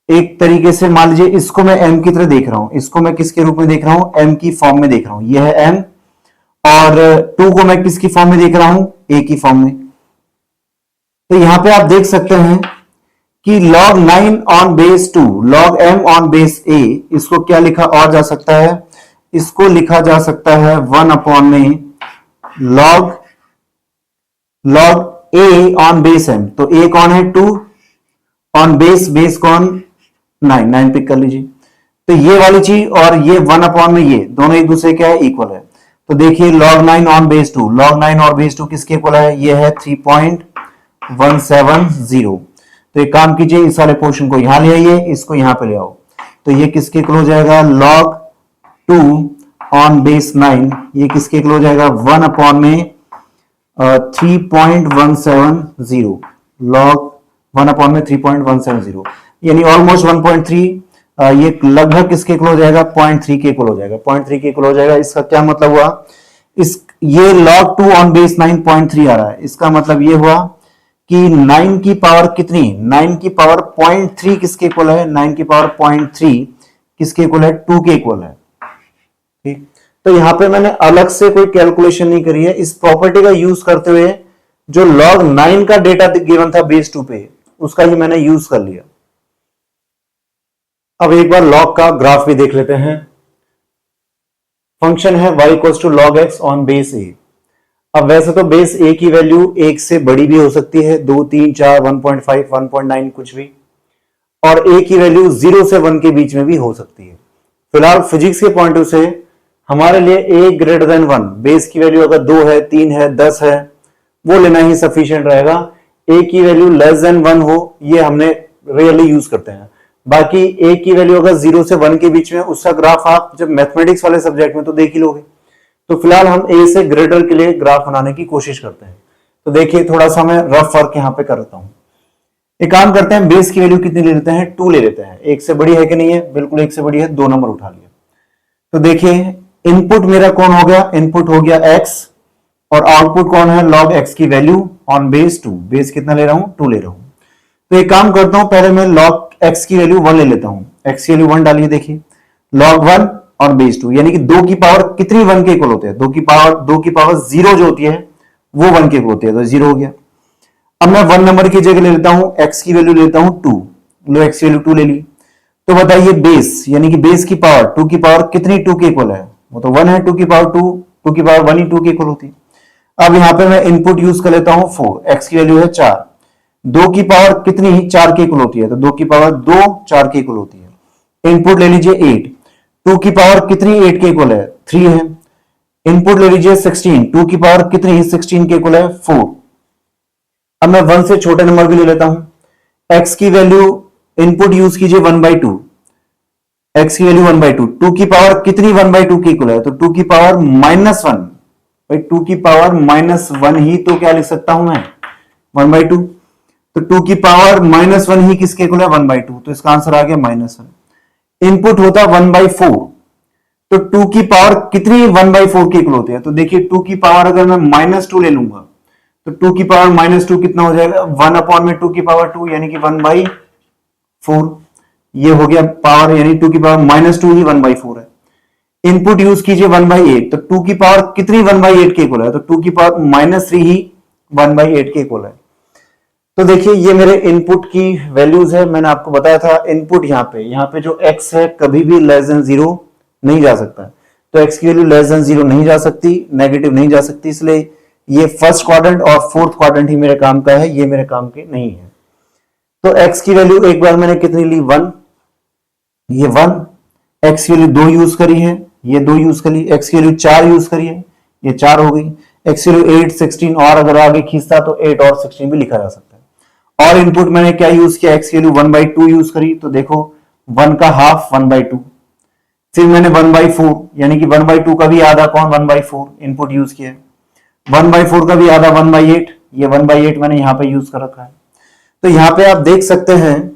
एक तरीके से मान लीजिए इसको मैं m की तरह देख रहा हूं, इसको मैं किसके रूप में देख रहा हूं, m की फॉर्म में देख रहा हूं, ये है m, और 2 को मैं किसकी फॉर्म में देख रहा हूं, a की फॉर्म में। तो यहां पे आप देख सकते हैं कि log 9 on base 2, log m on base a, इसको क्या लिखा और जा सकता है, इसको लिखा जा सकता है 1 अपॉन में log a on base m। तो a कौन है 2, ऑन बेस कौन 9 पिक कर लीजिए। तो ये वाली चीज और ये 1 अपॉन में ये दोनों एक दूसरे क्या है, इक्वल है। तो देखिए log 9 ऑन बेस 2, log 9 और बेस 2 किसके इक्वल है, ये है 3.170। तो एक काम कीजिए, इस वाले पोर्शन को यहां ले आइए, इसको यहां पे ले आओ, तो ये किसके इक्वल हो जाएगा, log 2 ऑन बेस 9, ये किसके इक्वल हो जाएगा 1 अपॉन में 3.170, log 1 अपॉन में 3.170, यानी ऑलमोस्ट 1.3, ये लगभग किसके इक्वल हो जाएगा, 0.3 के इक्वल हो जाएगा, 0.3 के इक्वल हो जाएगा। इसका क्या मतलब हुआ, इस ये log 2 ऑन बेस 9 0.3 आ रहा है, इसका मतलब ये हुआ कि 9 की पावर कितनी, 9 की पावर 0.3 किसके इक्वल है, 9 की पावर 0.3 किसके इक्वल है, 2 के इक्वल है। ठीक, तो यहां पे मैंने अलग से कोई कैलकुलेशन नहीं करी है, इस प्रॉपर्टी का यूज करते हुए जो log 9 का डेटा गिवन था बेस 2 पे, उसका ही मैंने यूज कर लिया। अब एक बार log का ग्राफ भी देख लेते हैं। फंक्शन है y equals to log x on base a। अब वैसे तो बेस a की वैल्यू 1 से बड़ी भी हो सकती है, 2, 3, 4, 1.5, 1.9 कुछ भी, और a की वैल्यू 0 से 1 के बीच में भी हो सकती है। फिलहाल फिजिक्स के पॉइंट ऑफ से हमारे लिए a ग्रेटर देन 1, बेस की वैल्यू अगर 2 है, 3 है, 10 है, वो लेना ही सफिशिएंट रहेगा। a की वैल्यू लेस देन 1 हो, ये हमने रियली यूज करते हैं। बाकी a की वैल्यू अगर 0 से 1 के बीच में, उसका ग्राफ आप जब मैथमेटिक्स वाले सब्जेक्ट में तो देख ही लोगे। तो फिलहाल हम a से ग्रेटर के लिए ग्राफ बनाने की कोशिश करते हैं। तो देखिए थोड़ा सा मैं रफ वर्क यहां पे करता हूं। एक काम करते हैं, बेस की वैल्यू कितनी ले लेते हैं, 2 ले लेते हैं। 1 से बड़ी है कि नहीं है, बिल्कुल 1 से बड़ी है, 2 नंबर उठा लिया। तो देखिए इनपुट मेरा कौन हो गया, इनपुट हो गया x, और आउटपुट कौन है, log x की वैल्यू ऑन बेस 2। बेस कितना ले रहा हूं, 2 ले रहा हूं। तो एक काम करता हूं, पहले मैं लॉग एक्स की वैल्यू 1 ले लेता हूं। एक्स की वैल्यू 1 डालिए, देखिए लॉग 1 और बेस 2, यानी कि 2 की पावर कितनी 1 के इक्वल होते हैं? 2 की पावर 0 जो होती है वो 1 के इक्वल होती है, तो 0 हो गया। अब मैं 1 नंबर की जगह ले लेता हूं, एक्स की वैल्यू लेता हूं 2। लो एक्स की वैल्यू 2 ले ली, तो बताइए बेस, यानी कि बेस की पावर 2 की पावर कितनी 2 के इक्वल है? वो तो 1 है। 2 की पावर 2, 2 की पावर 1 ही 2 के इक्वल होती है। अब यहां पे मैं इनपुट यूज कर लेता हूं 4, एक्स की वैल्यू है 4, 2 की पावर कितनी ही 4 के इक्वल होती है, तो 2 की पावर 2 4 के इक्वल होती है। इनपुट ले लीजिए 8, 2 की पावर कितनी 8 के इक्वल है? 3 है। इनपुट ले लीजिए 16, 2 की पावर कितनी 16 के इक्वल है? 4। अब मैं 1 से छोटे नंबर भी ले लेता हूं। एक्स की वैल्यू इनपुट यूज कीजिए 1/2, एक्स की वैल्यू 1/2, 2 की पावर कितनी 1/2 के इक्वल है? तो 2 की पावर -1, भाई 2 की पावर -1 ही तो क्या लिख सकता हूं मैं? 1/2। तो 2 की पावर -1 ही किसके इक्वल है? 1/2, तो इसका आंसर आ गया -1। इनपुट होता 1/4, तो 2 की पावर कितनी 1/4 के इक्वल होती है? तो देखिए 2 की पावर अगर मैं -2 ले लूंगा तो 2 की पावर -2 कितना हो जाएगा? 1/2 की पावर 2, यानी कि 1/4। ये हो गया पावर, यानी 2 की पावर -2 ही 1/4 है। इनपुट यूज कीजिए 1/8, तो 2 की पावर कितनी 1/8 के इक्वल है? तो 2 की पावर -3 ही 1/8 के इक्वल है। तो देखिए ये मेरे इनपुट की वैल्यूज है। मैंने आपको बताया था इनपुट यहाँ पे जो x है कभी भी लेस देन 0 नहीं जा सकता, तो x की वैल्यू लेस देन 0 नहीं जा सकती, नेगेटिव नहीं जा सकती, इसलिए ये फर्स्ट क्वाड्रेंट और फोर्थ क्वाड्रेंट ही मेरे काम का है, ये मेरे काम के नहीं है। तो x की वैल्यू एक बार मैंने कितनी ली? 1, ये 1। x की वैल्यू 2 यूज करी है, ये 2 यूज करी। x की वैल्यू 4 यूज करी है, ये 4 हो गई। x की वैल्यू 8, 16, और अगर आगे खींचता तो 8 और 16 भी लिखा जा सकता है। और इनपुट मैंने क्या यूज किया? x की वैल्यू 1/2 यूज करी, तो देखो 1 का हाफ 1/2। फिर मैंने 1/4, यानी कि 1/2 का भी आधा कौन? 1/4 इनपुट यूज किया। 1/4 का भी आधा 1/8, ये 1/8 मैंने यहां पे यूज कर रखा है। तो यहां पे आप देख सकते हैं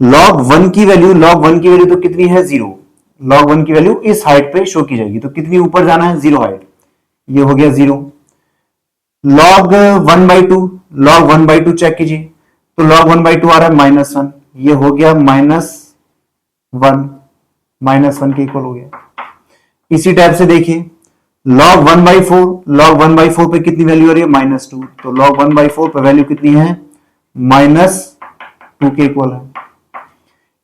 log 1 की वैल्यू तो कितनी है? 0। log 1 की वैल्यू इस हाइट पे शो की जाएगी, तो कितनी ऊपर जाना है? 0 हाइट, ये हो गया 0। log 1/2, log 1/2 चेक कीजिए, तो log 1/2 आ रहा है -1, ये हो गया -1 के इक्वल हो गया। इसी टाइप से देखिए log 1/4 पे कितनी वैल्यू आ रही है? -2, तो log 1/4 पे वैल्यू कितनी है? -2 के इक्वल है।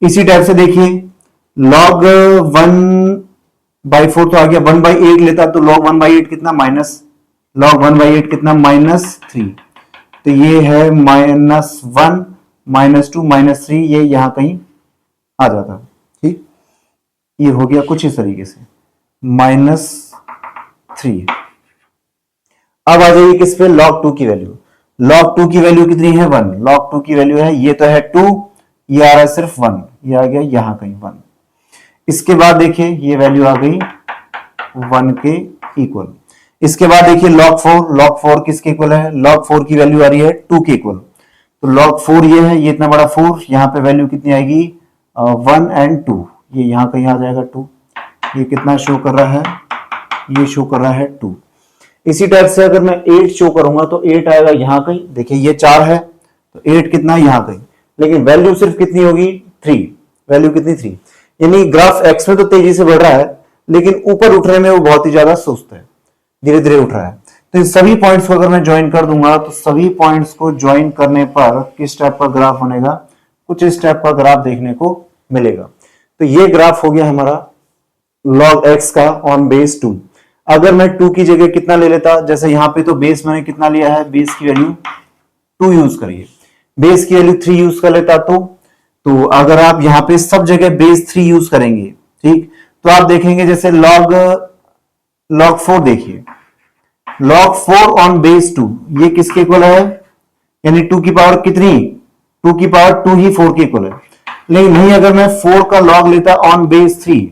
इसी टाइप से देखिए log 1/4 तो आ गया, 1/8 लेता तो log 1/8 कितना? log 1/8 कितना? -3, तो ये है -1, -2, -3, ये यहां कहीं आ जाता। ठीक, ये हो गया कुछ इस तरीके से -3। अब आ जाइए किस पे? log 2 की वैल्यू। log 2 की वैल्यू कितनी है? 1। log 2 की वैल्यू है, ये तो है 2, ये आ रहा है सिर्फ 1, ये आ गया यहां कहीं 1। इसके बाद देखिए ये वैल्यू आ गई 1 के इक्वल। इसके बाद देखिए log 4 किसके इक्वल है? log 4 की वैल्यू आ रही है 2 के इक्वल, तो log 4 ये है, ये इतना बड़ा 4, यहां पे वैल्यू कितनी आएगी? 1 और 2, ये यहां कहीं आ जाएगा 2। ये कितना शो कर रहा है? ये शो कर रहा है 2। इसी टाइप से अगर मैं 8 शो करूंगा तो 8 आएगा यहां कहीं, देखिए ये 4 है, तो 8 कितना? यहां कहीं, लेकिन वैल्यू सिर्फ कितनी होगी? 3। वैल्यू कितनी? 3, यानी ग्राफ एक्स में तो तेजी से बढ़ रहा है, लेकिन ऊपर उठने में वो बहुत ही ज्यादा सुस्त है, धीरे धीरे उठ रहा है। तो इन सभी पॉइंट्स को अगर मैं ज्वाइन कर दूंगा तो सभी पॉइंट्स को ज्वाइन करने पर किस टाइप का ग्राफ बनेगा? कुछ इस टाइप का ग्राफ देखने को मिलेगा। तो ये ग्राफ हो गया हमारा log x का ऑन बेस 2। अगर मैं 2 की जगह कितना ले लेता? जैसे यहां पे तो बेस मैंने कितना लिया है? बेस की वैल्यू 2 यूज करिए, बेस की वैल्यू 3 यूज कर लेता तो अगर आप यहां पे सब जगह बेस 3 यूज करेंगे, ठीक, तो आप देखेंगे जैसे log 4 देखिए, log 4 ऑन बेस 2 ये किसके इक्वल है? यानी 2 की पावर कितनी? 2 की पावर 2 ही 4 के इक्वल है। लेकिन नहीं, अगर मैं 4 का log लेता ऑन बेस 3,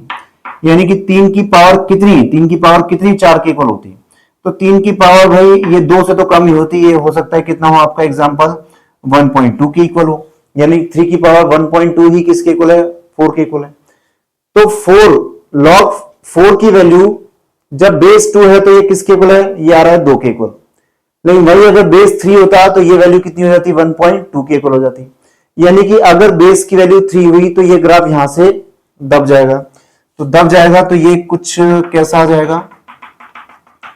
यानी कि 3 की पावर कितनी? 3 की पावर कितनी 4 के इक्वल होती? तो 3 की पावर भाई ये 2 से तो कम ही होती है, हो सकता है कितना हो आपका एग्जांपल? 1.2 के इक्वल हो, यानी 3 की पावर 1.2 ही किसके इक्वल है? 4 के इक्वल है। तो 4 log 4 की वैल्यू जब बेस 2 है तो ये किसके इक्वल है? ये आ रहा है 2 के इक्वल। लेकिन वही अगर बेस 3 होता तो ये वैल्यू कितनी हो जाती? 1.2 के इक्वल हो जाती। यानी कि अगर बेस की वैल्यू 3 हुई तो ये ग्राफ यहां से दब जाएगा, तो दब जाएगा तो ये कुछ कैसा आ जाएगा,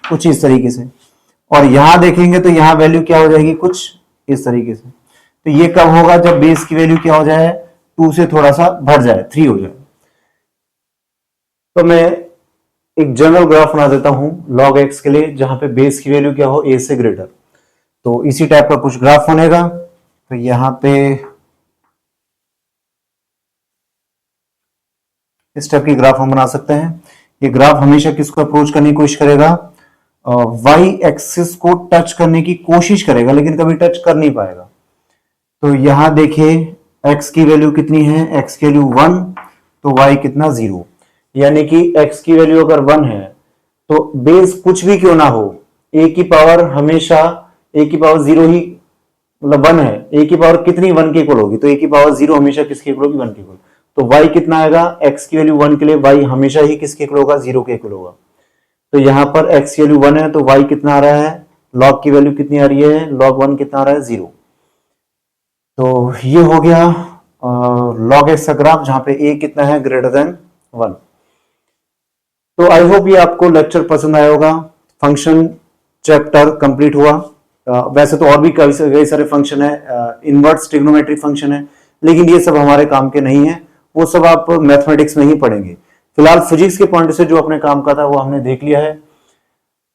कुछ इस तरीके से। और यहां देखेंगे तो यहां वैल्यू क्या हो जाएगी, कुछ इस तरीके से। तो ये कब होगा, जब बेस की वैल्यू क्या हो जाए, 2 से थोड़ा सा बढ़ जाए, 3 हो जाए। तो मैं एक जनरल ग्राफ बना देता हूं log x के लिए, जहां पे बेस की वैल्यू क्या हो, a से ग्रेटर। तो इसी टाइप का कुछ ग्राफ बनेगा। तो यहां पे इस टाइप की ग्राफ हम बना सकते हैं। ये ग्राफ हमेशा किसको अप्रोच करने की कोशिश करेगा, y एक्सिस को टच करने की कोशिश करेगा, लेकिन कभी टच कर नहीं पाएगा। तो यहां देखिए x की वैल्यू कितनी है, x की वैल्यू 1, तो y कितना 0। यानी कि x की वैल्यू अगर 1 है तो बेस कुछ भी क्यों ना हो, a की पावर हमेशा a की पावर 0 ही, मतलब 1 है, a की पावर कितनी 1 के इक्वल होगी, तो a की पावर 0 हमेशा किसके इक्वल होगी, 1 के इक्वल। तो y कितना आएगा, x की वैल्यू 1 के लिए y हमेशा ही किसके इक्वल होगा, 0 के इक्वल होगा। तो यहां पर x की वैल्यू 1 है तो y कितना आ रहा है, log की वैल्यू कितनी आ रही है, log 1 कितना आ रहा है, 0। तो ये हो गया log x का ग्राफ, जहां पे a कितना है, ग्रेटर देन 1। तो आई होप ये आपको लेक्चर पसंद आया होगा। फंक्शन चैप्टर कंप्लीट हुआ। वैसे तो और भी कई सारे फंक्शन है, इनवर्स ट्रिग्नोमेट्री फंक्शन है, लेकिन ये सब हमारे काम के नहीं है, वो सब आप मैथमेटिक्स में ही पढ़ेंगे। फिलहाल फिजिक्स के पॉइंट से जो अपने काम का था वो हमने देख लिया है।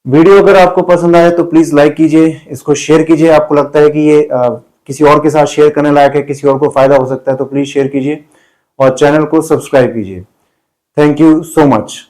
वीडियो अगर आपको पसंद आए तो प्लीज लाइक कीजिए, इसको शेयर कीजिए। आपको लगता है कि ये किसी और के साथ शेयर करने लायक है, किसी और को फायदा हो सकता है, तो प्लीज शेयर कीजिए और चैनल को सब्सक्राइब कीजिए। Thank you so much.